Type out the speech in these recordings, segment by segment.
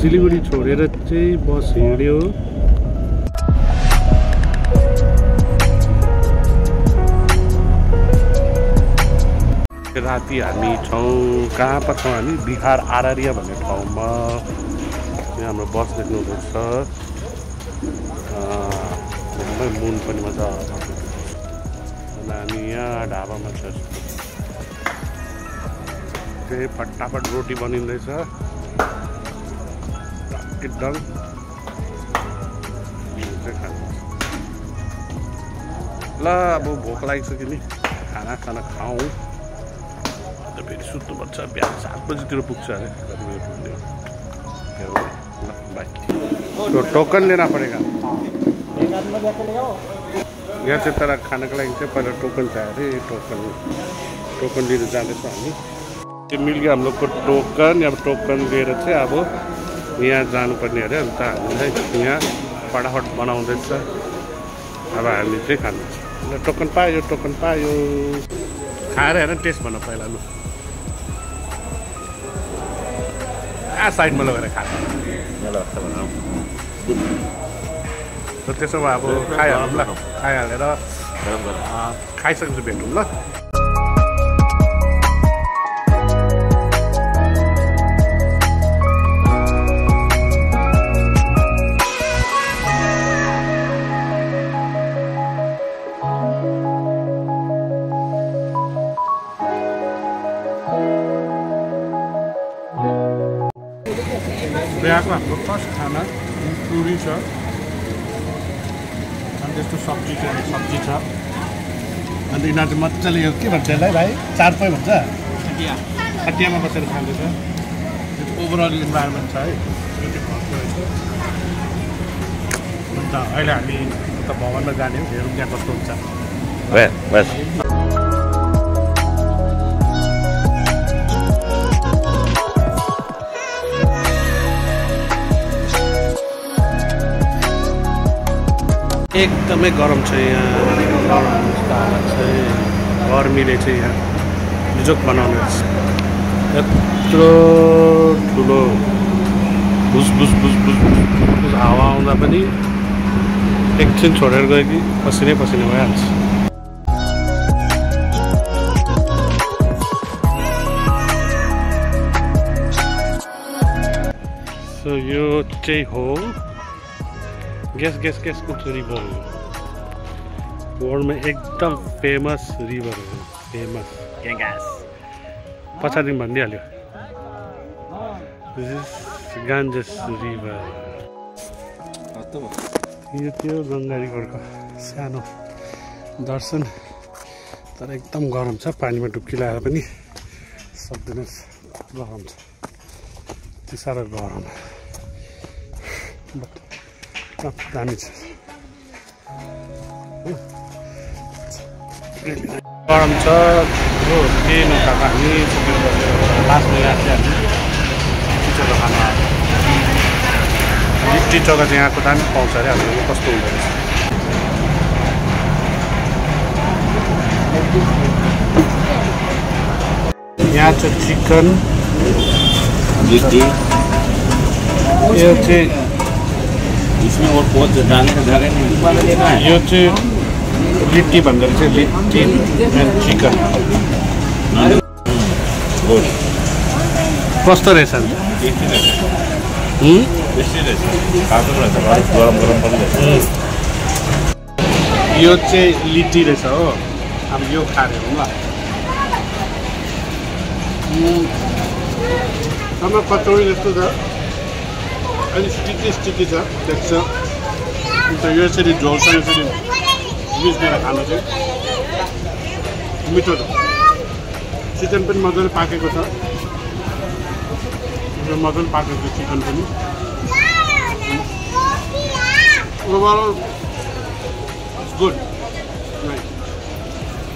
सिलगढी छोडेर चाहिँ बस हिँड्यो। राति हामी छौँ कहाँ पो छौँ हामी बिहार आरारिया भन्ने ठाउँमा। यहाँ हाम्रो बस देख्नु हुँदैछ। मुन पनि मजा आउँछ। हामी यहाँ ढाबामा छ। त्यही फटाफट रोटी बनिँदैछ एकदम। ल अब भोक लागिसक्यो नि, खाना खाऊँ अन्त फेरि सुत्नुपर्छ। बिहान 7 बजीतिर पुग्छ अरे। तो टोकन लेना पड़ेगा यहाँ से। तर खाना का लागि चाहिँ पहिला टोकन चाहियो अरे। टोकन लिएर जाँदैछ हामी। त्यो मिल गयो हम लोग को टोकन। अब टोकन लिएर चाहिँ अब यहाँ जानुपर्ने अरे। अन्त हामीलाई यहाँ फटाफट बनाउँदैछ। अब हामी चाहिँ खानु। टोकन पायो, टोकन पायो। खाएर हेर टेस्ट भन पहिला लु। साइडमा लगेर खाएको त्यसो भए अब खाइहालौँ ल। खाइहालेर खाइसकेपछि भेटौँ ल। बिहाको हाम्रो फर्स्ट खाना पुरी छ अनि त्यस्तो सब्जी छ। अन्त यिनीहरू चाहिँ मजाले यो के भन्छ यसलाई भाइ? चारपै भन्छ। खटियामा बसेर खाँदैछ। ओभरअल इन्भाइरोमेन्ट छ है। अन्त अहिले हामी त भवनमा जाने हो। हेरौँ त्यहाँ कस्तो हुन्छ। एकदमै गरम छ यहाँ। गर्मीले चाहिँ यहाँ बिजोक बनाउने यत्रो ठुलो भुस हावा आउँदा पनि एकछिन छोडेर गयो कि पसिनै भइहाल्छ। सो यो चाहिँ हो गेस कुछ रिभर हो। वर्ल्ड में एकदम फेमस रिभर हो। फेमस पछाडि भनिदिइहाल्यो। This is Ganges river. यो त्यो गङ्गा रिभरको सानो दर्शन। तर एकदम गरम छ। पानीमा डुब्की लगाएर पनि सक्दैनस्। गरम छ। त्यो साह्रो गरम। दामी छ। गरम छ हो। केही नखाएको हामी लास्टमा यहाँ चाहिँ हामी लिट्टी चोखा खानु आयो। लिट्टी चोखा चाहिँ यहाँको दामी पाउँछ अरे। हाम्रो कस्तो हुँदो रहेछ। यहाँ चाहिँ चिकन लिट्टी। यो चाहिँ इसमें और बहुत डालने यो चाहिँ लिट्टी भन्दो रहेछ। लिट्टी एन्ड चिकन कस्तो रहेछ? यो चाहिँ लिट्टी रहेछ हो अब यो खाएर हेरौँ ल sama कचौडी जस्तो छ अलि स्टिकी छ टेक्स्चर अन्त यो यसरी झोलसँग यसरी मिक्स गरेर खानु चाहिँ मिठो छ चिकन पनि मजाले पाकेको छ मजाले पाकेको चिकन पनि overall it's good nice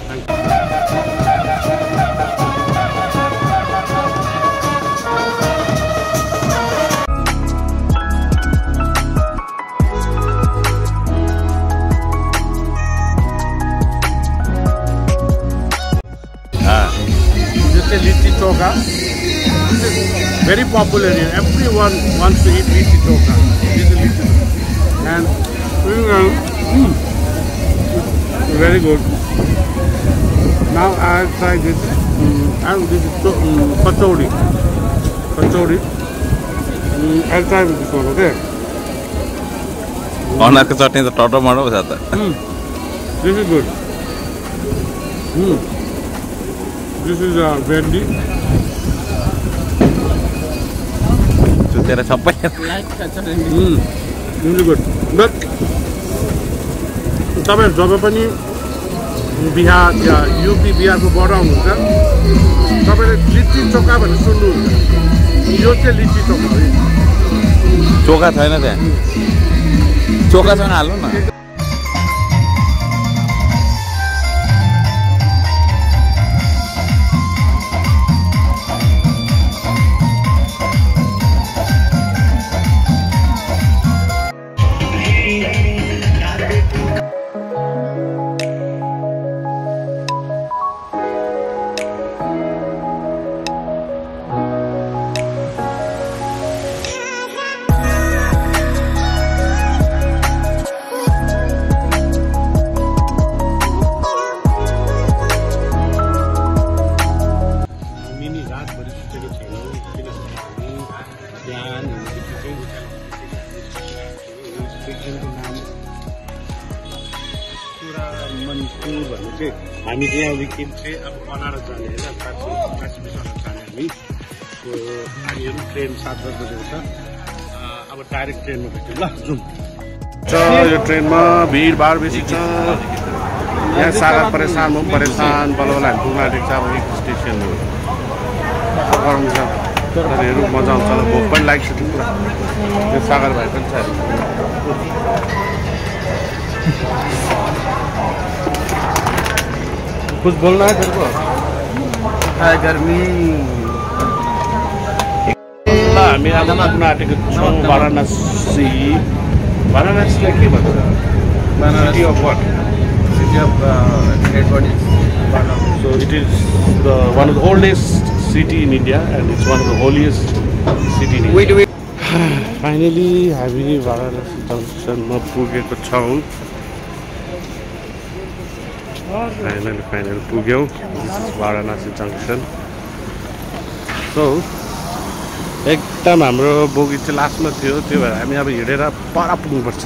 thank you Litti Chokha. This is very popular here. Everyone wants to eat Litti Chokha. This is Litti Chokha. And very good. Now I'll try this. And this is kachori. Kachori. I'll try with this one, okay? Honor ka chutney to toto maro ho jata hai. This is good. This is Vendi. So tera sabai really good. But तपाईहरु जब पनि बिहार या UP बिहारको बडा हुनुहुन्छ तपाईले लिट्टी चोखा भन्ने सुन्नुहुन्छ यो चाहिँ लिट्टी चोखा हो चोखा छैन त्यहाँ चोखा छैन हाल्नु न हामी चाहिँ यहाँदेखि चाहिँ अब बनारस जाने होइन काशी विश्वनाथ जाने हामी हामीहरू ट्रेन 7 बजेको छ अब डाइरेक्ट ट्रेनमा भेट्यौँ ल जाउँ यो ट्रेनमा भिडभाड बेसी छ यहाँ सारा परेशान म परेशान बलबल हामी पुग्न आँटेको छ अब एक स्टेसन हो गरम छ तर हेरौँ मजा आउँछ होला भोक पनि लागिसक्यो पुरा यो सागर भाइ पनि छ कुछ बोलना है तेरे को गर्मी हामी अब पुग्न आँटेको छौँ वाराणसी वाराणसीलाई के भन्छ city of what city of dead bodies so it is the one of the oldest city in India and it's one of the holiest city in India finally हामी वाराणसी जंक्सनमा पुगेको छौँ Finally पुग्यौँ This is Varanasi Junction So एकदम हाम्रो bogie चाहिँ लास्टमा थियो त्यो भएर हामी अब हिँडेर पर पुग्नुपर्छ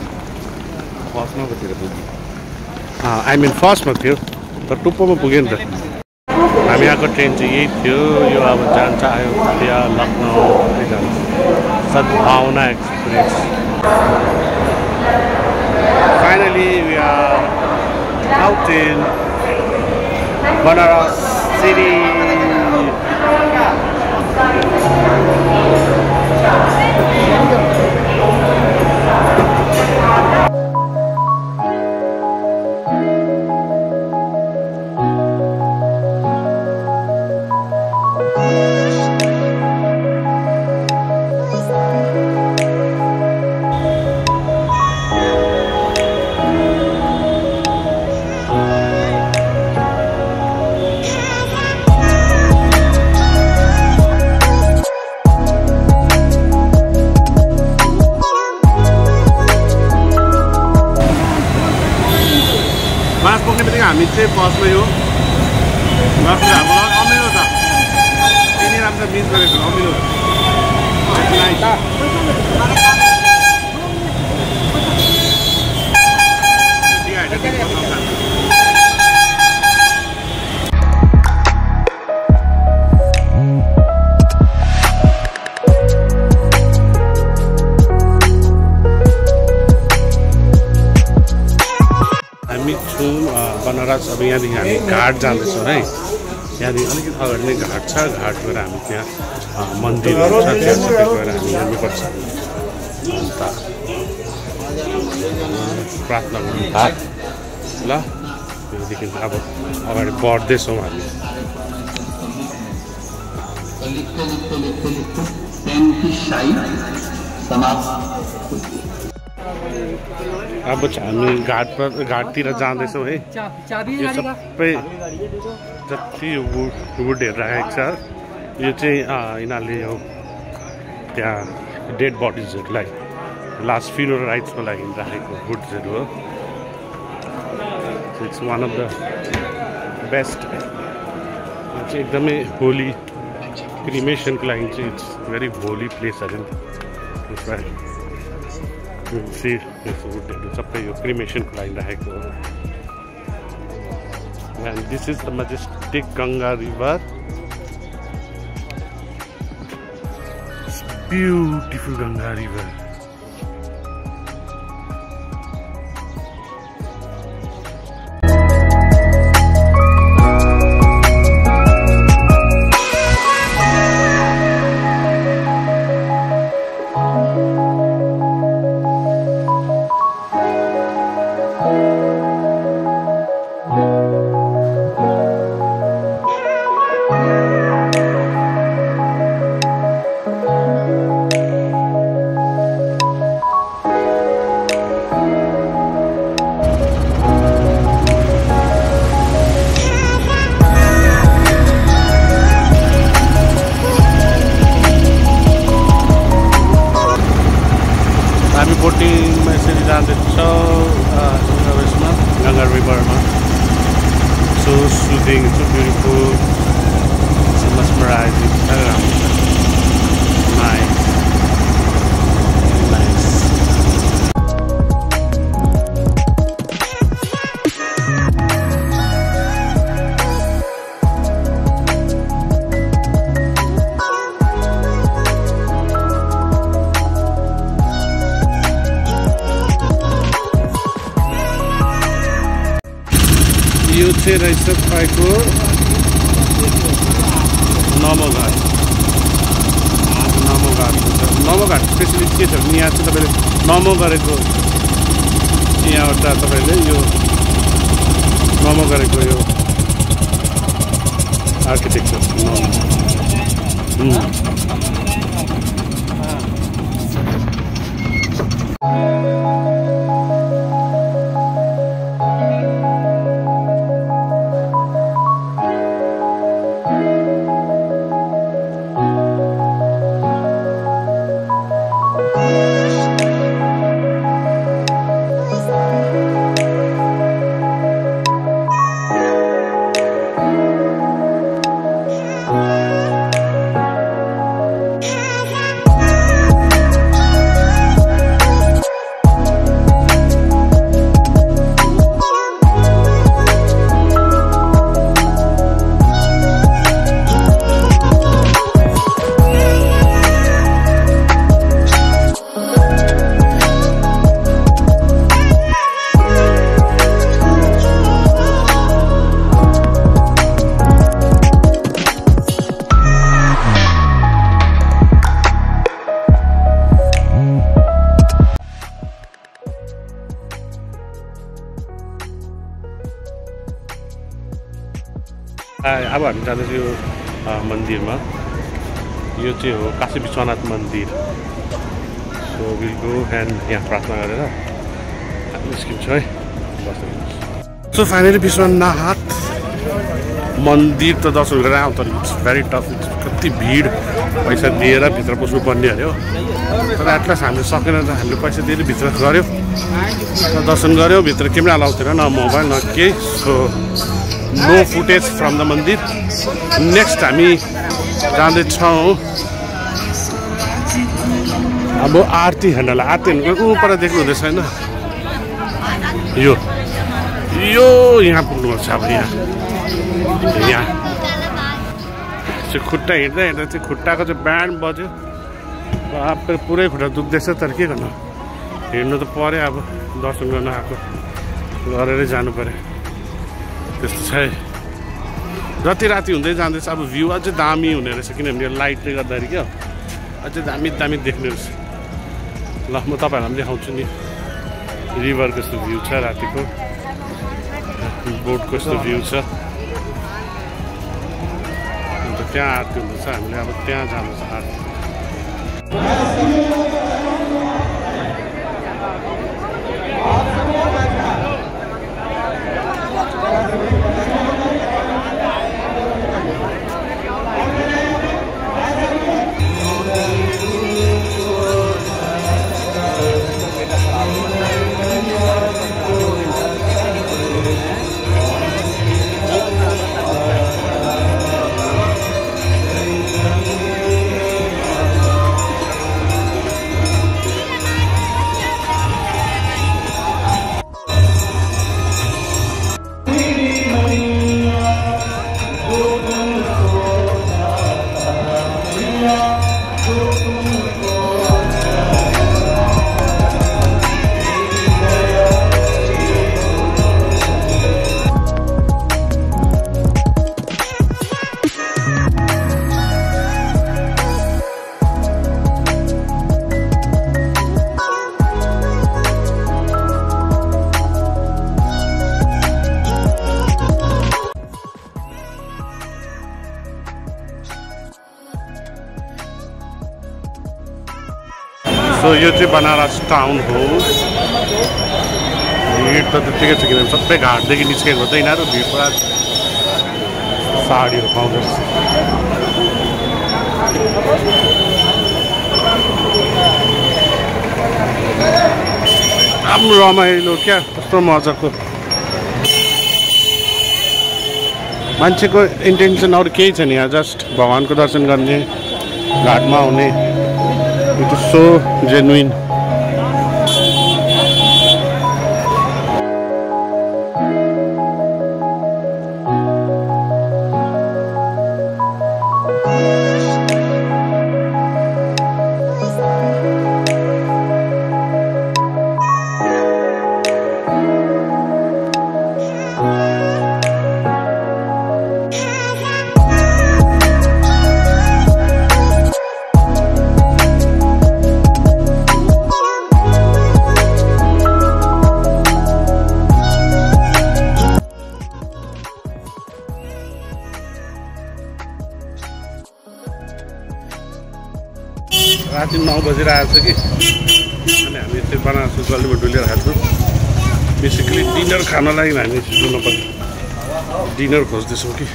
फर्स्टमा कतिर पुग्यो आई मिन फर्स्टमा थियो तर टुप्पोमा पुग्यो नि त हामी आएको ट्रेन चाहिँ यही थियो यो अब जान्छ अयोध्या लखनऊ जान्छ सद्भावना express Finally we are out in Banaras city. हामी चाहिँ बसमै हो बसले हामीलाई अमिलो छ तिनी राम्रो मिस गरेको अमिलो बनारस। अब यहाँदेखि हामी घाट जाँदैछौँ है। यहाँदेखि अलिकति अगाडि नै घाट छ, घाट गएर हामी त्यहाँ मन्दिरहरू छ, त्यहाँ सबै गएर हामी हेर्नुपर्छ। अन्त प्रार्थना गर्नु घाट ल। त्यहाँदेखि अब अगाडि बढ्दैछौँ हामी। अब हामी घाटतिर जाँदैछौँ है। यो सबै जति वुडहरू राखेको छ यो चाहिँ यिनीहरूले यो त्यहाँ डेड बडिजहरूलाई लास्ट फ्युनरल राइट्सको लागि राखेको वुड्सहरू हो। It's one of the best. यो चाहिँ एकदमै होली क्रिमेसनको लागि चाहिँ इट्स भेरी होली प्लेस अरे नि। त्यसलाई वुडहरू सबै यो क्रिमेसनको लागि राखेको हो। And this is the majestic Ganga river. Beautiful Ganga river. हामी बोटिङमा यसरी जाँदैछौँ उयसमा गङ्गा रिभरमा। So soothing, so beautiful, so mesmerising, साह्रै राम्रो छ। Nice nice. यो चाहिँ रहेछ तपाईँको नमोघाट। नमोघाट स्पेसली के छ भने यहाँ चाहिँ तपाईँले नमो गरेको यहाँबाट तपाईँले यो नमो गरेको यो आर्किटेक्चर अब हामी जाँदैछौँ यो मन्दिरमा। यो चाहिँ हो काशी विश्वनाथ मन्दिर। सो विल गो एन्ड यहाँ प्रार्थना गरेर निस्किन्छ है। सो फाइनली विश्वनाथ मन्दिर त दर्शन गरेर आउँ, तर इट्स भेरी टफ। कति भिड, पैसा दिएर भित्र पस्नु पर्ने अरे हो। तर एटलास्ट हामीले सकेन, त हामीले पैसा दिएर भित्र गऱ्यो, दर्शन गऱ्यो। भित्र केही पनि अलाउ थिएन, न मोबाइल न केही। So no footage from the mandir. Next हामी जाँदैछौँ अब आरती हेर्नलाई। आरती हेर्नुको ऊ पर देख्नु हुँदैछ होइन, यो यहाँ पुग्नुपर्छ। अब यहाँ चाहिँ खुट्टा हिँड्दा हिँड्दा चाहिँ खुट्टाको चाहिँ ब्यान्ड बज्यो। अब पुरै खुट्टा दुख्दैछ, तर के गर्नु, हिँड्नु त पऱ्यो। अब दर्शन गर्न आएको गरेरै जानु पऱ्यो। त्यस्तो छ है। जति राति हुँदै जाँदैछ अब भ्यू अझै दामी हुने रहेछ किनभने लाइटले गर्दाखेरि क्या अझै दामी दामी देख्ने रहेछ। ल म तपाईँहरूलाई देखाउँछु नि रिभर कस्तो भ्यू छ रातिको, बोटको कस्तो भ्यू छ। अन्त त्यहाँ आरती हुँदैछ, हामीले अब त्यहाँ जानु छ आरती। सो यो चाहिँ बनारस टाउन हो। भिड त त्यत्तिकै छ किनभने सबै घाटदेखि निस्केको हो त यिनीहरू, भिड पुरा साडीहरू पाउँदो रहेछ। राम्रो रमाइलो क्या, कस्तो मजाको। मान्छेको इन्टेन्सन अरू केही छैन यहाँ, जस्ट भगवान्को दर्शन गर्ने, घाटमा आउने। It is so genuine. राति 9 बजेर आएको छ कि, अनि हामी त्यो बनारसको गल्लीमा डुलिरहेको छौँ। बेसिकली डिनर खानलाई हामी डुल्नु पर्छ, डिनर खोज्दैछौँ कि,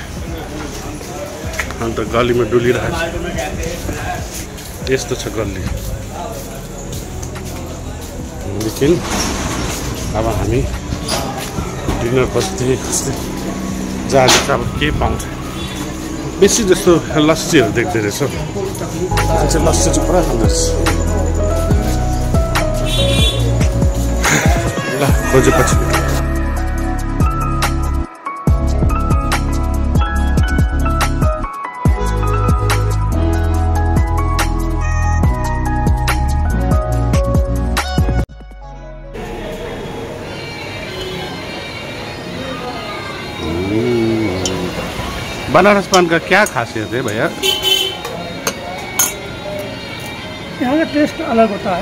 अन्त गल्लीमा डुलिरहेको छ। यस्तो छ गल्ली। लेकिन अब हामी डिनर खोज्दै खोज्दै जाँदैछ। अब के पाउँछ, बेसी जस्तो लस्सीहरू देख्दै रहेछ। लस्सी चाहिँ पुरा खाँदो रहेछ। ल खोजेपछि बनारस पान का क्या खासियत है भैया? यहाँ का टेस्ट अलग होता है।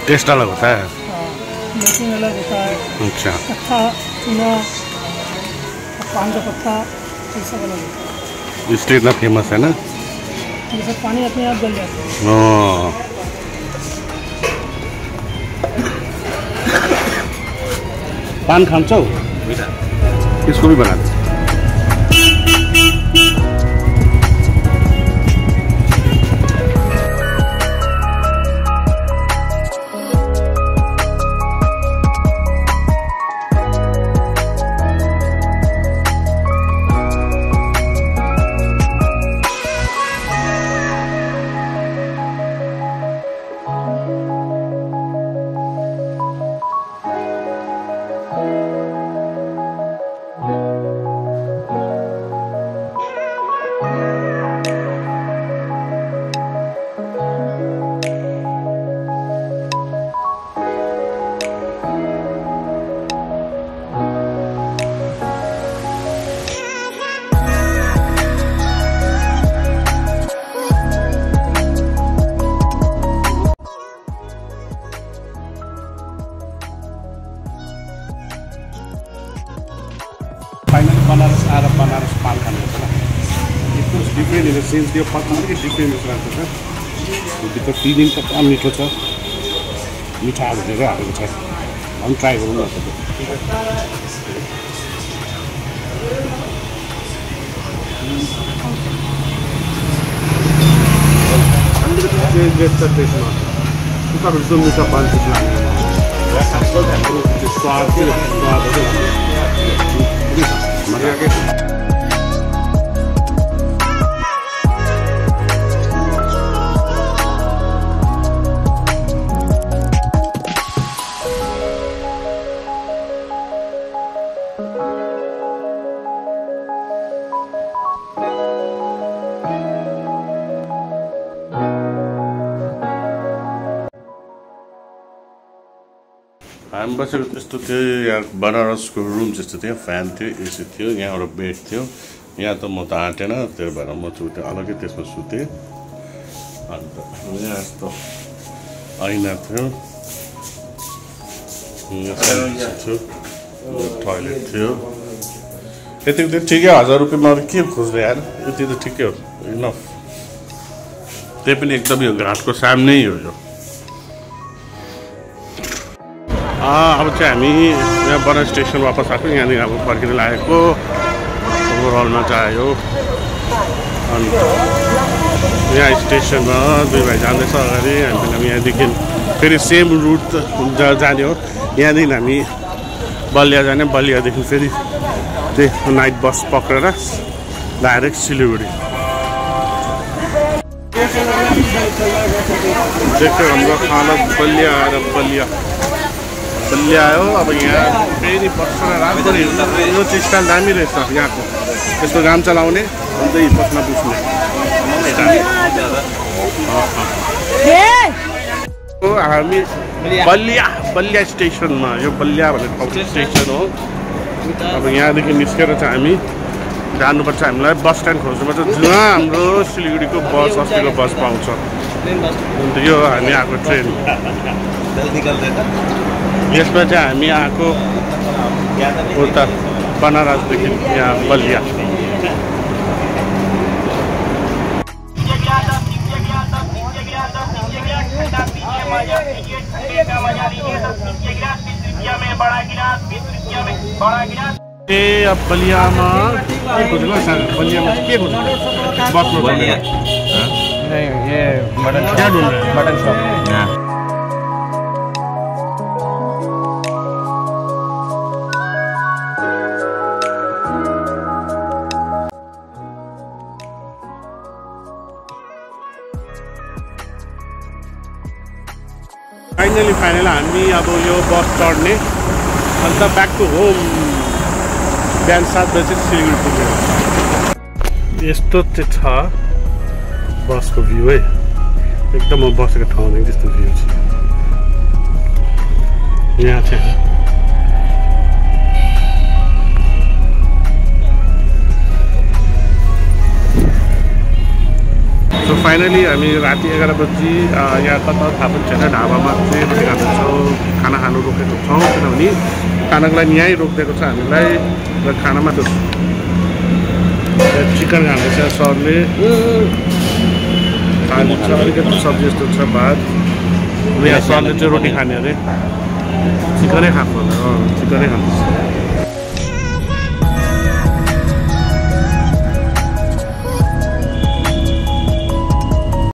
टेस्ट अलग होता है? मेकिंग अलग होता है। अच्छा। अच्छा, चूना, पान का पत्ता, ये सब अलग होता है। इसलिए इतना फेमस है ना? ये सब पानी अपने आप गल जाता है। पान खान्छौ? इसको भी बना दे। बनारस आएर बनारस पान खानु छ it was different in the sense त्यो पत्ता अलिकति डिफ्रेन्ट जस्तो लाग्छ छ भित्र फिलिङ त पुरा मिठो छ मिठो हालेर हालेको छ हामी ट्राई गरौँ न अलिकति त्यसमा तपाईँहरू मिठो पान जस्तो लाग्छ स्वाद मजाकै हामी बसेको त्यस्तो थियो यहाँ बनारसको रुम जस्तो थियो फ्यान थियो एसी थियो यहाँ एउटा बेड थियो यहाँ त म त आँटेन त्यही भएर म सुतेँ अलग्गै त्यसमा सुतेँ अन्त यहाँ यस्तो ऐना थियो टोयलेट थियो यतिको त ठिकै 1000 रुपियाँमा अरू के खोज्दै आएर यति त ठिकै हो इनफ त्यही पनि एकदम यो घाटको सामनै हो यो अब चाहिँ हामी यहाँ बनारस स्टेसन वापस आएको यहाँनिर अब फर्किन लागेको ओभरअलमा चाहिँ आयो अन्त यहाँ स्टेसनमा 2 भाइ जाँदैछ अगाडि हामी यहाँदेखि फेरि सेम रुट जाने हो यहाँदेखि हामी बलिया जाने बलियादेखि फेरि त्यही नाइट बस पक्रेर डाइरेक्ट सिलगढी देखो हाम्रो खाना बलिया आएर बलिया आयो अब यहाँ फेरि बस्न राम्ररी यो चाहिँ स्टाइल दामी रहेछ यहाँको यस्तो काम चलाउने अन्त बस्न बुझ्ने हामी बलिया स्टेसनमा यो बलिया भन्ने ठाउँको स्टेसन हो अब यहाँदेखि निस्केर चाहिँ हामी जानुपर्छ हामीलाई बस स्ट्यान्ड खोज्नुपर्छ जहाँ हाम्रो सिलगढीको बस अस्तिको बस पाउँछ अन्त यो हामी आएको ट्रेन यसमा चाहिँ हामी आएको उता बनारसदेखि यहाँ बलिया ए अब बलियामा के खोजेको बलियामा के खोजेको बस्नु मटन शॉप फाइनली हामी अब यो बस चढ्ने अन्त ब्याक टु होम बिहान 7 बजे सिलगढी पुग्यो यस्तो चाहिँ छ बसको भ्यू है एकदम म बसेको ठाउँमा त्यस्तो भ्यू छ यहाँ चाहिँ सो फाइनली हामी राति 11 बजी यहाँ कता थाहा पनि छैन ढाबामा चाहिँ बसिरहेको खाना खानु रोकेको छौँ किनभने खानाको लागि यहीँ रोकिदिएको छ हामीलाई र खानामा त चिकन खाँदैछ सरले अलिकति सब्जी जस्तो छ भात यहाँ सरले चाहिँ रोटी खाने अरे चिकनै खाएको होला चिकनै खाँदैछ